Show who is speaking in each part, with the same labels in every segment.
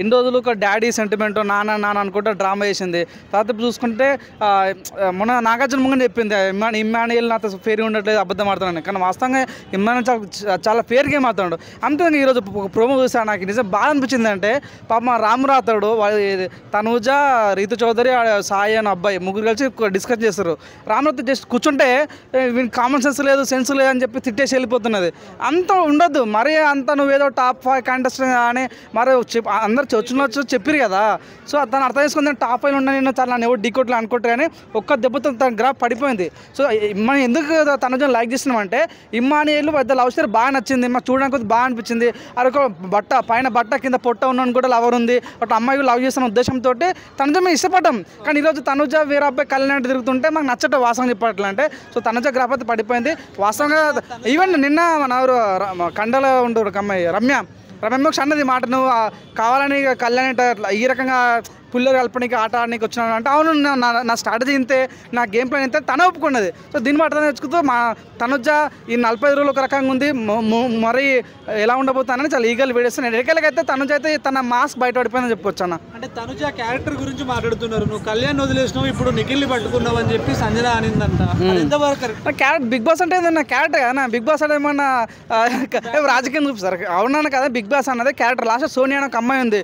Speaker 1: ఇన్ని రోజులు ఒక డాడీ సెంటిమెంట్ నాన్న నాన్న అనుకుంటే డ్రామా చేసింది. తర్వాత చూసుకుంటే మొన్న నాగార్జున ముంగని చెప్పింది ఇమ్మాన్యుయల్ నాతో ఫేర్గా ఉండట్లేదు అబద్ధం ఆడుతున్నాను. కానీ వాస్తవంగా ఇమ్మాన్యుయల్ చాలా ఫేర్ గేమ్ ఆడుతున్నాడు. అంతే ఈరోజు ప్రోమో చూసాను, నాకు నిజం బాగా అనిపించింది. అంటే పాప రామురాతడు తనూజ, రీతు చౌదరి, సాయి అని అబ్బాయి ముగ్గురు కలిసి డిస్కస్ చేస్తారు. రామరాత జస్ట్ కూర్చుంటే వీనికి కామన్ సెన్స్ లేదు, సెన్స్ లేదు అని చెప్పి తిట్టేసి వెళ్ళిపోతున్నది. అంత ఉండొద్దు మరి, అంత నువ్వేదో టాప్ 5 కంటెస్టెంట్ అని మరి అందరు వచ్చినచ్చు చెప్పారు కదా. సో తను అర్థం చేసుకుంది టాప్ 5 ఉండని చాలా నన్ను ఎవరు డీకోట్లు అనుకుంటారు. కానీ ఒక్క దెబ్బతో తన గ్రాఫ్ పడిపోయింది. సో మనం ఎందుకు తనూజను లైక్ చేస్తున్నామంటే ఇమ్మాన్యుయల్ పెద్ద లవ్ స్టోరీ బాగా నచ్చింది, మాకు చూడడానికి బాగా అనిపించింది. అది ఒక పైన బట్ట కింద పొట్ట ఉన్నాను కూడా లవర్ ఉంది, ఒక అమ్మాయి లవ్ చేస్తున్న ఉద్దేశంతో తనుజ మేము ఇష్టపడ్డాం. కానీ ఈరోజు తనుజ వేరే అబ్బాయి కళ్యాణ్ తిరుగుతుంటే మాకు నచ్చట వాస్తవం చెప్పట్లే. అంటే సో తనుజ గ్రాఫ్ అయితే పడిపోయింది వాస్తవంగా. ఈవెన్ నిన్న మన కండలో ఉండు ఒక అమ్మాయి రమ్య అన్నది మాట, నువ్వు కావాలని కళ్యాణ్ ఈ రకంగా పుల్లలు కలపడానికి ఆట ఆడడానికి వచ్చినాను అంటే అవును నా స్ట్రాటజీ ఇంతే, నా గేమ్ ప్లాన్ ఇంతే తన ఒప్పుకున్నది. సో దీన్ని బట్టి తెచ్చుకుంటూ మా తనుజ ఈ 45 రోజులు ఒక రకంగా ఉంది, మరి ఎలా ఉండబోతానని చాలా ఈగలు వేడేస్తున్నాను. ఎడకెళ్ళకైతే తనుజ అయితే తన మాస్క్ బయట పడిపోయిందని చెప్పుకోవచ్చు అన్న.
Speaker 2: అంటే తనుజ క్యారెక్టర్ గురించి మాట్లాడుతున్నారు, నువ్వు కళ్యాణ్ వదిలేసినావు ఇప్పుడు నిఖిల్ని పట్టుకున్నావు అని చెప్పి సంజన అనిందంట.
Speaker 1: క్యారెక్టర్ బిగ్ బాస్ అంటే ఏదన్నా క్యారెక్టర్ కదా, బిగ్ బాస్ అంటే ఏమన్నా రాజకీయం చూపిస్తారు అవునన్నా కదా. బిగ్ బాస్ అన్నది క్యారెక్టర్. లాస్ట్ సోనియా ఒక అమ్మాయి ఉంది,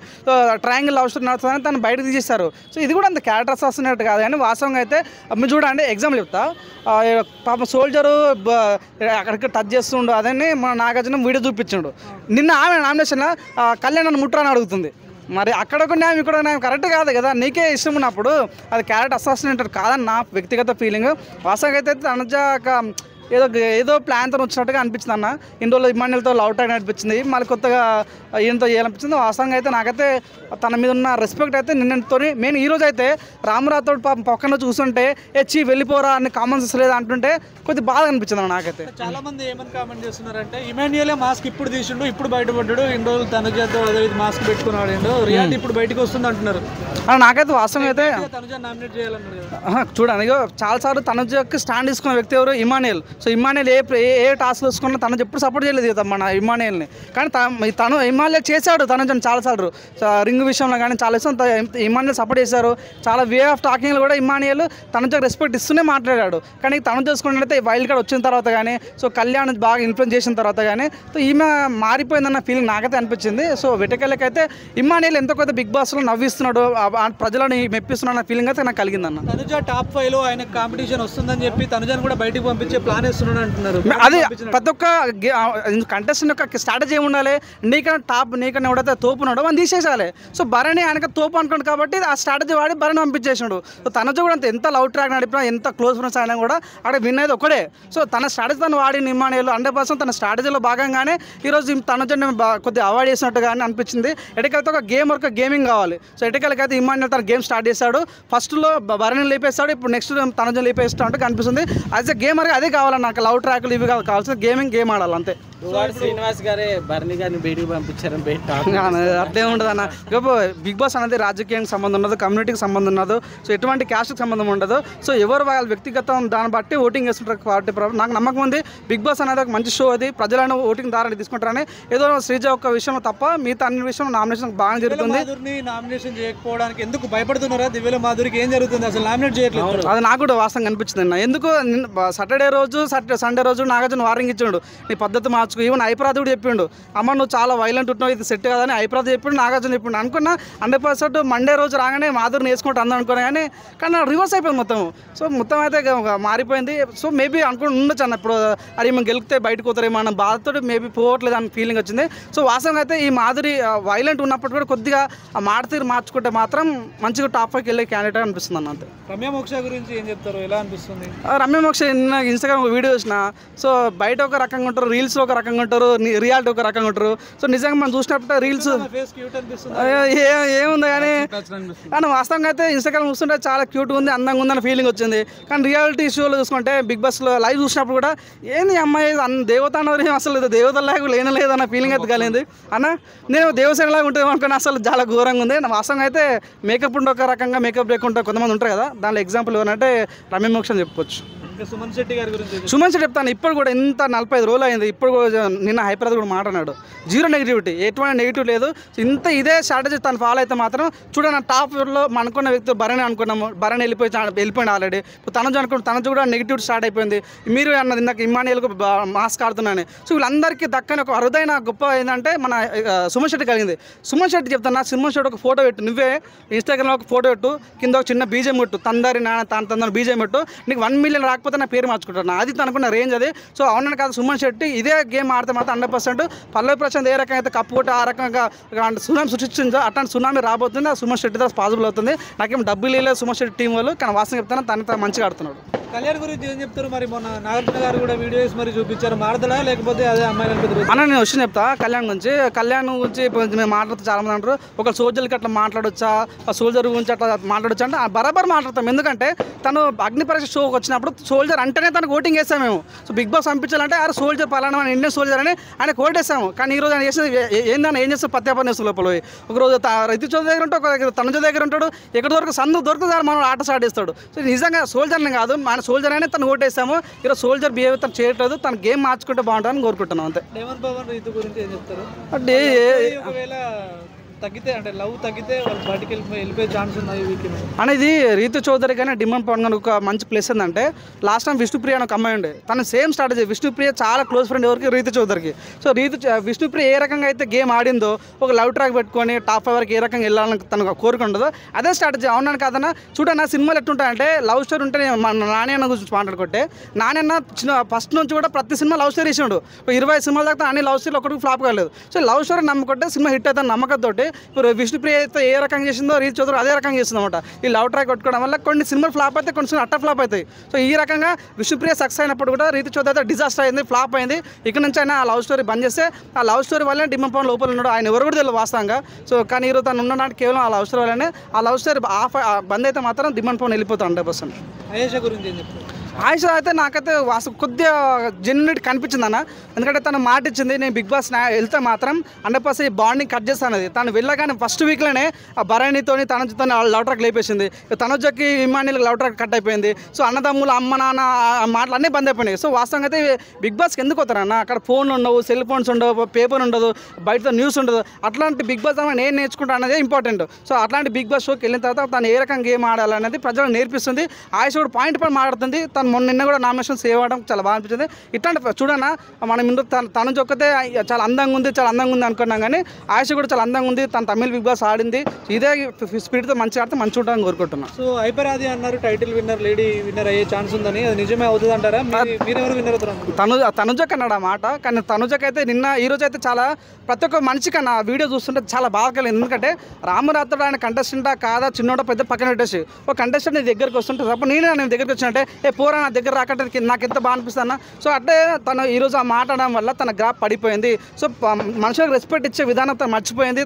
Speaker 1: ట్రయాంగిల్ లవ్ స్టోరీ నడుస్తుందని తను బయటకు తీసేస్తారు. సో ఇది కూడా అంత క్యారెక్టర్స్ వస్తున్నట్టు కాదు. కానీ వాస్తవంగా అయితే మీరు చూడండి, ఎగ్జాంపుల్ చెప్తా, పాపం సోల్జరు అక్కడికి టచ్ చేస్తుండు, అదని మన నాగార్జున వీడియో చూపించిండు. నిన్న ఆమె నామినేషన్లో కళ్యాణ్ నన్ను ముట్టరని అడుగుతుంది. మరి అక్కడ ఒక న్యాయం ఇక్కడ న్యాయం కరెక్ట్ కాదు కదా. నీకే ఇష్టం ఉన్నప్పుడు అది క్యారెక్టర్ అసాసినేటెడ్ కాదని నా వ్యక్తిగత ఫీలింగ్. వాస్తవంగా అయితే తనుజ ఏదో ప్లాన్తో వచ్చినట్టుగా అనిపించింది అన్న. ఇన్ని రోజులు ఇమ్మాన్యుయల్తో లవ్ టైం అనిపించింది, మళ్ళీ కొత్తగా ఈయనతో చేయాలనిపించింది. వాస్తవంగా అయితే నాకైతే తన మీద ఉన్న రెస్పెక్ట్ అయితే నిన్నతో మెయిన్. ఈరోజు అయితే రామరాతో పక్కన చూస్తుంటే వెళ్ళిపోరా అని కామన్ సెన్స్ లేదు అంటుంటే కొద్దిగా బాధ అనిపించింది నాకైతే.
Speaker 2: చాలా మంది ఏమని కామెంట్ చేస్తున్నారంటే ఇమాన్యుయలే మాస్క్ ఇప్పుడు తీసిండు, ఇప్పుడు బయటపడ్డాడు, ఇన్ని రోజులు తనుజతో మాస్క్ పెట్టుకున్నాడు, రియాలిటీ ఇప్పుడు బయటకు వస్తుంది అంటున్నారు.
Speaker 1: నాకైతే వాస్తవం అయితే
Speaker 2: తనుజ నామినేట్ చేయాలన్నారు.
Speaker 1: చూడండి, చాలాసార్లు తనుజకి స్టాండ్ తీసుకున్న వ్యక్తి ఎవరు? ఇమాన్యుయల్. సో ఇమ్మాన్యుయల్ ఏ టాస్క్ తీసుకున్నా తను ఎప్పుడు సపోర్ట్ చేయలేదు కదా మన ఇమ్మాన్యుయల్ని. కానీ తను ఇమ్మాన్యుయల్ చేశాడు తను చాలాసార్లు రింగ్ విషయంలో కానీ చాలా ఇష్టం ఇమ్మాన్యుయల్ సపోర్ట్ చేశారు. చాలా వే ఆఫ్ టాకింగ్లో కూడా ఇమ్మాన్యుయల్ తనుజకు రెస్పెక్ట్ ఇస్తూనే మాట్లాడాడు. కానీ తను చేసుకున్నట్లయితే వైల్డ్ కార్డ్ వచ్చిన తర్వాత కానీ, సో కళ్యాణ్ బాగా ఇన్ఫ్లుయెన్స్ చేసిన తర్వాత కానీ, సో ఈమె మారిపోయిందన్న ఫీలింగ్ నాకైతే అనిపించింది. సో వెటకెళ్ళకైతే ఇమ్మాన్యుయల్ ఎంతో కొంత బిగ్ బాస్లో నవ్విస్తున్నాడు, ప్రజలను మెప్పిస్తున్నాడు అన్న ఫీలింగ్ అయితే నాకు కలిగిందన్న.
Speaker 2: తనుజ టాప్ 5లో ఆయన కాంపిటీషన్ వస్తుందని చెప్పి తనుజను కూడా బయటకు పంపించే ప్లాన్ అంటున్నారు.
Speaker 1: అది ప్రతి ఒక్క కంటెస్టెంట్ యొక్క స్ట్రాటజీ ఏమి ఉండాలి? నీకన్నా ఎవడైతే తోపున్నాడో మనం తీసేసాలి. సో భరణి ఆయనకు తోపు అనుకోండి కాబట్టి ఆ స్ట్రాటజీ వాడి భరణి పంపించేసాడు. సో తనజ కూడా ఎంత లవ్ ట్రాక్ నడిపినా, ఎంత క్లోజ్ ఫ్రెండ్స్ అయినా కూడా అక్కడ విన్ అయితే ఒకడే. సో తన స్ట్రాటజీ తను వాడి ఇమ్మాన్యుయల్ 100% తన స్ట్రాటజీలో భాగంగానే ఈరోజు తనజని కొద్దిగా అవాయిడ్ చేసినట్టుగానే అనిపించింది. ఎటకెళ్తే ఒక గేమింగ్ కావాలి. సో ఎటకెళ్ళకైతే ఇమ్మాన్యుయల్ తన గేమ్ స్టార్ట్ చేశాడు. ఫస్ట్లో భరణి లేపేస్తాడు, ఇప్పుడు నెక్స్ట్ తనజని లేపేస్తాడు కనిపిస్తుంది. యాజ్ ఎ గేమర్గా అదే కావాలి నాకు. లవ్ ట్రాక్లు ఇవి కావాల్సిన గేమ్ ఆడాలి అంతే.
Speaker 3: శ్రీనివాస్ గారే భరణి గారిని బయటికి పంపించారని
Speaker 1: అట్లే ఉంటుంది అన్న. బిగ్ బాస్ అనేది రాజకీయానికి సంబంధం ఉండదు, కమ్యూనిటీకి సంబంధం ఉండదు, సో ఎటువంటి క్యాస్ట్కి సంబంధం ఉండదు. సో ఎవరు వాళ్ళ వ్యక్తిగతం దాన్ని బట్టి ఓటింగ్ వేస్తుంటారు పార్టీ. నాకు నమ్మకం ఉంది బిగ్ బాస్ అనేది ఒక మంచి షో, అది ప్రజలను ఓటింగ్ దారాన్ని తీసుకుంటారని. ఏదో శ్రీజ ఒక్క విషయం తప్ప మిగతా అన్ని విషయం నామినేషన్ బాగా జరుగుతుంది.
Speaker 2: నామినేషన్ చేయకపోవడానికి ఎందుకు భయపడుతున్నారా? దివ్యల మాధురికి ఏం జరుగుతుంది అసలు? నామినేట్ చేయట్లేదు.
Speaker 1: అది నాకు కూడా వాస్తవంగా అనిపించింది అన్న. ఎందుకు సాటర్డే రోజు సండే రోజు నాగార్జున వార్నింగ్ ఇచ్చాడు, నీ పద్ధతి మార్చుకో. ఈవెన్ ఐప్రాద్ కూడా చెప్పిండు, అమ్మ నువ్వు చాలా వైలెంట్ ఉంటున్నావు, ఇది సెట్ కాదని ఐప్రాద్ చెప్పిండు, నాగార్జున చెప్పిండు. అనుకున్నా 100% మండే రోజు రాగానే మాధురిని వేసుకుంటూ అందం అనుకున్నా, కానీ రివర్స్ అయిపోయింది మొత్తం. సో మొత్తం అయితే మారిపోయింది. సో మేబీ అనుకుని ఉండొచ్చు అన్న, ఇప్పుడు అది మేము గెలిపితే బయటకు పోతారేమో అన్న బాధతో మేబీ పోవట్లేదు అన్న ఫీలింగ్ వచ్చింది. సో వాస్తవంగా అయితే ఈ మాధురి వైలెంట్ ఉన్నప్పుడు కూడా కొద్దిగా ఆ మాట తీరు మార్చుకుంటే మాత్రం మంచిగా టాప్ 5కి వెళ్ళే క్యాండిడేట్ అనిపిస్తుంది అన్న. అంతే.
Speaker 2: రమ్య మోక్ష గురించి ఏం చెప్తారు? ఎలా అనిపిస్తుంది?
Speaker 1: రమ్య మోక్ష ఇన్స్టాగ్రామ్ వీడియో చూసిన, సో బయట ఒక రకంగా ఉంటారు, రీల్స్లో ఒక రకంగా ఉంటారు, రియాలిటీ ఒక రకంగా ఉంటారు. సో నిజంగా మనం చూసినప్పుడు రీల్స్ ఏముంది కానీ వాస్తవంగా అయితే ఇన్స్టాగ్రామ్ చూస్తుంటే చాలా క్యూట్గా ఉంది, అందంగా ఉందన్న ఫీలింగ్ వచ్చింది. కానీ రియాలిటీ షోలో చూసుకుంటే బిగ్ బాస్లో లైవ్ చూసినప్పుడు కూడా ఏంది అమ్మాయి దేవత అన్నది అసలు దేవతలాగా లేనలేదన్న ఫీలింగ్ అయితే కలిగింది అన్న. నేను దేవసేనలాగా ఉంటుంది అనుకుని అసలు చాలా ఘోరంగా ఉంది. వాస్తవంగా అయితే మేకప్ ఉంటే ఒక రకంగా, మేకప్ లేకుండా కొంతమంది ఉంటారు కదా, దానిలో ఎగ్జాంపుల్ ఏమంటే రమ్య మోక్ష అని చెప్పుకోవచ్చు.
Speaker 2: ఇంకా సుమన్ శెట్టి గారి గురించి
Speaker 1: సుమన్ శెట్టి చెప్తాను, ఇప్పుడు కూడా ఇంత 45 రోజులు అయింది, ఇప్పుడు కూడా నిన్న హైపరాజ్ కూడా మాట్లాడాడు, జీరో నెగిటివిటీ, ఎటువంటి నెగిటివ్ లేదు. ఇంత ఇదే స్ట్రాటజీ తను ఫాలో అయితే మాత్రం చూడండి, టాప్లో అనుకున్న వ్యక్తి భరణి అనుకున్నాము, భరణి వెళ్ళిపోయింది ఆల్రెడీ. ఇప్పుడు తనజు కూడా నెగిటివ్ స్టార్ట్ అయిపోయింది. మీరు అన్నది ఇందాక ఇమ్మానియల్కు మాస్క్ ఆడుతున్నాను. సో వీళ్ళందరికీ దక్కని ఒక అరుదైన గొప్ప ఏంటంటే మన సుమన్ శెట్టి కలిగింది. సుమన్ శెట్టి చెప్తాను, సుమన్ శెట్టి ఒక ఫోటో పెట్టు, నువ్వే ఇన్స్టాగ్రామ్లో ఒక ఫోటో పెట్టు, కింద ఒక చిన్న బీజం పెట్టు, తందరి నాన్న తందరి బీజం పెట్టు, నీకు 1 మిలియన్ రాకపోతే నా పేరు మార్చుకుంటాను, అది తనుకున్న రేంజ్ అది. సో అవునని కాదు, సుమన్ శెట్టి ఇదే గేమ్ ఆడితే మాత్రం 100% పల్లవి ప్రశాంత్ ఏ రకంగా అయితే కప్పు కొట్టి ఆ రకంగా సునామీ సృష్టించిందో అట్లాంటి సునామీ రాబోతుంది. ఆ సుమన్ శెట్టి ద్వారా పాసిబుల్ అవుతుంది. నాకేం డబ్బులు లేదు సుమన్ శెట్టి టీం వాళ్ళు, కానీ వాస్తవం చెప్తాను తన మంచిగా ఆడుతున్నాడు.
Speaker 2: కళ్యాణ్ గురించి ఏం చెప్తారు మరి? మొన్న నాగార్జున గారు కూడా వీడియోస్ మరి చూపించారు, మారదలా లేకపోతే అదే అమ్మాయి
Speaker 1: అన్న? నేను వచ్చి చెప్తా కళ్యాణ్ గురించి మేము మాట్లాడుతూ చాలా మంది అంటారు, ఒక సోల్జర్కి అట్లా మాట్లాడొచ్చా, ఆ సోల్జర్ గురించి అట్లా మాట్లాడొచ్చా అంటే బరాబర్ మాట్లాడతాం. ఎందుకంటే తను అగ్ని పరీక్ష షోకి వచ్చినప్పుడు సోల్జర్ అంటేనే తనకు ఓటింగ్ వేస్తాం మేము. సో బిగ్ బాస్ పంపించాలంటే ఆ సోల్జర్ పలానా ఇండియన్ సోల్జర్ అని ఆయన ఓటేస్తాము. కానీ ఈరోజు ఆయన చేసేది ఏందని ఏం చేస్తాం, పత్యాపని చేస్తాం లోపల. ఒకరోజు రైతు చోదరి దగ్గర ఉంటాడు, ఒక తనుజ దగ్గర ఉంటాడు, ఎక్కడి వరకు సందు దొరుకుతుంది మనం ఆట స్టార్ట్ చేస్తాడు. సో నిజంగా సోల్జర్ని కాదు, మన సోల్జర్ అనే తను ఓటేస్తాము. ఈరోజు సోల్జర్ బిహేవియర్ తను చేయట్లేదు, తన గేమ్ మార్చుకుంటే బాగుంటుందని కోరుకుంటున్నాం అంతే.
Speaker 2: రీతు గురించి ఏం చెప్తారు
Speaker 1: అంటే
Speaker 2: ఒకవేళ తగ్గితే అంటే లవ్ తగ్గితే వాళ్ళు బయటికి వెళ్ళిపోయే ఛాన్స్ ఉన్నాయి
Speaker 1: అనేది రీతు చౌదరి కానీ డిమాండ్ పవన్ కానీ ఒక మంచి ప్లేస్ ఏంటంటే లాస్ట్ టైం విష్ణుప్రియ అని ఒక అమ్మాయి ఉండే, తను సేమ్ స్ట్రాటజీ. విష్ణుప్రియ చాలా క్లోజ్ ఫ్రెండ్ ఎవరికి, రీతు చౌదరికి. సో విష్ణుప్రియ ఏ రకంగా అయితే గేమ్ ఆడిందో, ఒక లవ్ ట్రాక్ పెట్టుకొని టాప్ 5 వరకు ఏ రకంగా వెళ్ళాలని తనకు కోరిక ఉండదో అదే స్ట్రాటజీ. అవునని కాదన్నా చూడన్నా సినిమాలు ఎట్టుంటాయంటే లవ్ స్టోరీ ఉంటే మన నాణ్యన్న గురించి మాట్లాడుకుంటే నాణ్యన్న ఫస్ట్ నుంచి కూడా ప్రతి సినిమా లవ్ స్టోరీ ఇచ్చిండు. 20 సినిమాల దాకా అన్ని లవ్ స్టోరీలు ఒకటికి ఫ్లాప్ కాలేదు. సో లవ్ స్టోరీ నమ్ముకుంటే సినిమా హిట్ అవుతుంది నమ్మకంతో. ఇప్పుడు విష్ణుప్రియ అయితే ఏ రకంగా చేసిందో రీతు చౌదరి అదే రకంగా చేస్తుంది అనమాట. ఈ లవ్ ట్రాక్ కొట్టుకోవడం వల్ల కొన్ని సినిమాలు ఫ్లాప్ అయితే కొన్ని సినిమాలు అట్ట ఫ్లాప్ అవుతాయి. సో ఈ రకంగా విష్ణుప్రియ సక్సెస్ అయినప్పుడు కూడా రీతు చౌదరి అయితే డిజాస్టర్ అయింది, ఫ్లాప్ అయింది. ఇక్కడ నుంచి అయినా ఆ లవ్ స్టోరీ బంద్ చేస్తే ఆ లవ్ స్టోరీ వల్లనే డిమాండ్ పవన్ లోపల ఉన్నాడు, ఆయన ఎవరు కూడా తెలియదు వాస్తవంగా. సో కానీ ఈరోజు తను ఉన్నడానికి కేవలం ఆ లవ్ స్టోరీ వల్లనే. ఆ లవ్ స్టోరీ బంద్ అయితే మాత్రం డిమాండ్ పవన్ వెళ్ళిపోతాడు 100%.
Speaker 2: అయేషా గురించి ఏం చెప్తారు?
Speaker 1: ఆయుష అయితే నాకైతే కొద్దిగా జెన్యునిటీ కనిపించింది అన్న. ఎందుకంటే తను మాట ఇచ్చింది, నేను బిగ్ బాస్ వెళ్తే మాత్రం 100% బాండింగ్ కట్ చేస్తాను. తను వెళ్ళగానే ఫస్ట్ వీక్లోనే ఆ భరణితోని తనతో లవ్ ట్రాక్ లేపేసింది. తనుజకి ఇమానియల్కి లవ్ ట్రాక్ కట్ అయిపోయింది. సో అన్నదమ్ములు అమ్మ నాన్న మాటలు అన్నీ బంద్ అయిపోయినాయి. సో వాస్తవంగా అయితే బిగ్ బాస్కి ఎందుకు వస్తారన్న? అక్కడ ఫోన్లు ఉండవు, సెల్ ఫోన్స్ ఉండవు, పేపర్ ఉండదు, బయట న్యూస్ ఉండదు. అట్లాంటి బిగ్ బాస్ నేను నేర్చుకుంటా అనేది ఇంపార్టెంట్. సో అట్లాంటి బిగ్ బాస్ షోకి వెళ్ళిన తర్వాత తను ఏ రకంగా గేమ్ ఆడాలనేది ప్రజలకు నేర్పిస్తుంది. ఆయుష కూడా పాయింట్ మాట్లాడుతుంది. నిన్న కూడా నామినేషన్ సేవ్ అవ్వడం చాలా బాగా అనిపించింది. ఇట్లాంటి చూడన్నా మనం ఇందులో తను చొక్కతే చాలా అందంగా ఉంది అనుకున్నాం, కానీ ఆయుష కూడా చాలా అందంగా ఉంది. తను తమిళ బిగ్ బాస్ ఆడింది. ఇదే స్పీడ్తో మంచిగా ఆడితే మంచిగా ఉంటామని కోరుకుంటున్నాను.
Speaker 2: సో హైపరాది అన్నారు టైటిల్ విన్నర్, లేడీ విన్నర్ అయ్యే ఛాన్స్ ఉందని, అది నిజమే అవుతుంది అంటారా? మీరెవరు విన్నర్ అవుతారు?
Speaker 1: తనుజక్ అన్నాడు ఆ మాట. కానీ తనుజక్ అయితే ఈ రోజు అయితే చాలా ప్రతి ఒక్క మనిషికి నా వీడియో చూస్తుంటే చాలా బాగా కలిగింది. ఎందుకంటే రామరాత్రుడు ఆయన కంటెస్టెంటా కాదా చిన్నోడో పెద్ద పక్కన పెట్టేసి ఒక కంటెస్టెంట్ నీ దగ్గరికి వస్తుంటే తప్ప నేను దగ్గరికి వచ్చినట్టే పోరా నా దగ్గర రాకంటే నాకు ఎంత బాగా అనిపిస్తున్నా. సో అంటే తను ఈరోజు ఆ మాట్లాడడం వల్ల తన గ్రాఫ్ పడిపోయింది. సో మనుషులకు రెస్పెక్ట్ ఇచ్చే విధానం తను మర్చిపోయింది.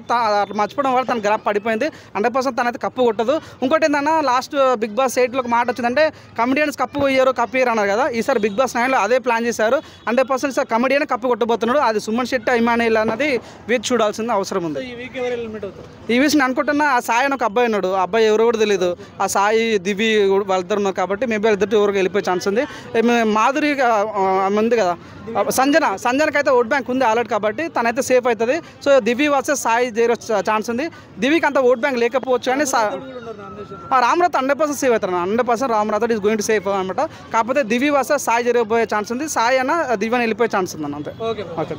Speaker 1: మర్చిపోవడం వల్ల తన గ్రాఫ్ పడిపోయింది. 100% తనైతే కప్పు కొట్టదు. ఇంకోటి ఏంటన్నా లాస్ట్ బిగ్ బాస్ 8లో ఒక మాట వచ్చిందంటే కమెడియన్స్ కప్పు ఇయ్యరు అన్నారు కదా. ఈసారి బిగ్ బాస్ 9లో అదే ప్లాన్ చేశారు. 100% సార్ కమెడియన్ కప్పు కొట్టబోతున్నాడు. అది సుమన్ శెట్టి ఇమానియల్ అన్నది వేచి చూడాల్సిన అవసరం ఉంది.
Speaker 2: ఈ వీక్ ఎవరు ఎలిమినేట్ అవుతారు?
Speaker 1: ఈ వీక్ నేను అనుకుంటున్నా ఆ సాయి అని ఒక అబ్బాయి ఉన్నాడు. ఆ అబ్బాయి ఎవరో కూడా తెలియదు. ఆ సాయి దివి వాళ్ళిద్దరు ఉన్నారు కాబట్టి మేబీ వాళ్ళిద్దరు ఎవరికి వెళ్ళిపోయే ఛాన్స్ ఉంది. మాధురి ఉంది కదా, సంజనకి అయితే ఓట్ బ్యాంక్ ఉంది ఆల్రెడీ కాబట్టి తనైతే సేఫ్ అవుతుంది. సో దివి వర్సెస్ సాయి చేరే ఛాన్స్ ఉంది. దివికి అంత ఓట్ బ్యాంక్ లేకపోవచ్చు కానీ రామరాథ్ 100% సేఫ్ అవుతారు. 100% రామరాథ్ ఈజ్ గోయింగ్ టు సేఫ్ అనమాట. కాకపోతే దివి వర్సెస్ సాయి జరిగిపోయే ఛాన్స్ ఉంది. సాయి అన్న దివి అని వెళ్ళిపోయే ఛాన్స్ ఉంది అన్న. అంతే. ఓకే.